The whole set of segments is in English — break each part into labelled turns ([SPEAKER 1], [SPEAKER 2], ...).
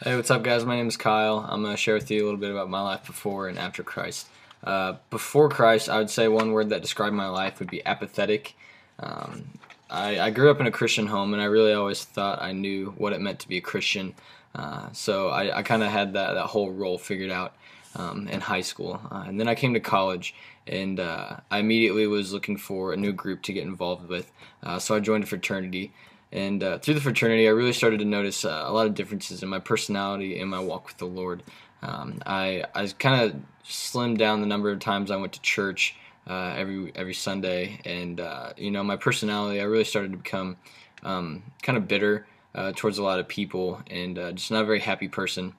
[SPEAKER 1] Hey, what's up, guys? My name is Kyle. I'm going to share with you a little bit about my life before and after Christ. Before Christ, I would say one word that described my life would be apathetic. Um, I grew up in a Christian home, and I really always thought I knew what it meant to be a Christian. So I kind of had that whole role figured out in high school. And then I came to college, and I immediately was looking for a new group to get involved with. So I joined a fraternity. And through the fraternity, I really started to notice a lot of differences in my personality and my walk with the Lord. I kind of slimmed down the number of times I went to church every Sunday, and my personality. I really started to become kind of bitter towards a lot of people, and just not a very happy person.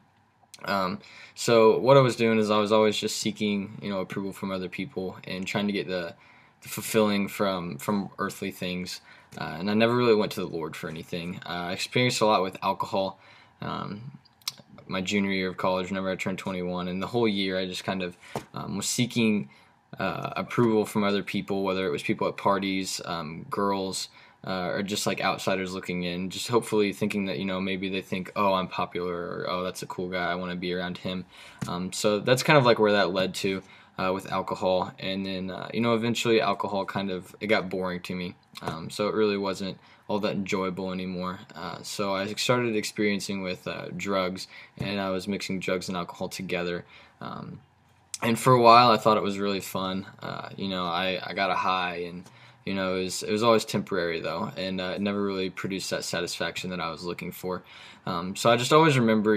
[SPEAKER 1] So what I was doing is I was always just seeking approval from other people and trying to get the fulfilling from earthly things. And I never really went to the Lord for anything. I experienced a lot with alcohol. My junior year of college, whenever I turned 21, and the whole year I just kind of was seeking approval from other people, whether it was people at parties, girls, or just like outsiders looking in, just hopefully thinking that maybe they think, oh, I'm popular, or oh, that's a cool guy, I want to be around him. So that's kind of like where that led to with alcohol, and then eventually alcohol it got boring to me, so it really wasn't all that enjoyable anymore. So I started experiencing with drugs, and I was mixing drugs and alcohol together. And for a while, I thought it was really fun. I got a high, and it was always temporary though, and it never really produced that satisfaction that I was looking for. So I just always remember,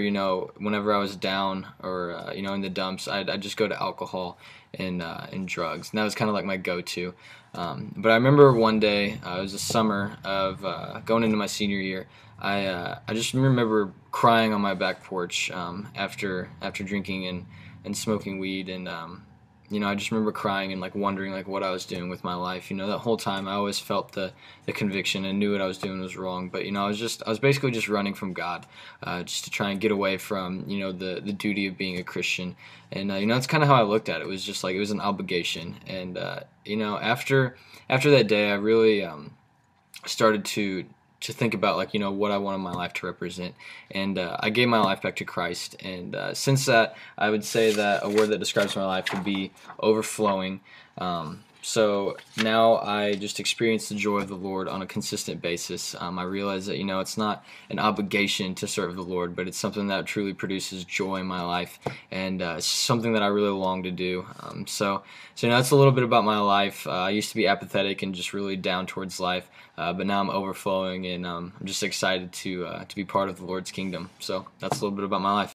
[SPEAKER 1] whenever I was down or in the dumps, I'd just go to alcohol and drugs, and that was kind of like my go-to. But I remember one day, it was the summer of going into my senior year. I just remember crying on my back porch after drinking and smoking weed, and I just remember crying and like wondering like what I was doing with my life. That whole time I always felt the conviction and knew what I was doing was wrong, but I was basically just running from God, just to try and get away from the duty of being a Christian. And that's kind of how I looked at it. It was just like it was an obligation. And after that day, I really started to think about like what I wanted my life to represent, and I gave my life back to Christ. And since that, I would say that a word that describes my life would be overflowing. So now I just experience the joy of the Lord on a consistent basis. I realize that it's not an obligation to serve the Lord, but it's something that truly produces joy in my life, and it's something that I really long to do. So that's a little bit about my life. I used to be apathetic and just really down towards life, but now I'm overflowing, and I'm just excited to be part of the Lord's kingdom. So that's a little bit about my life.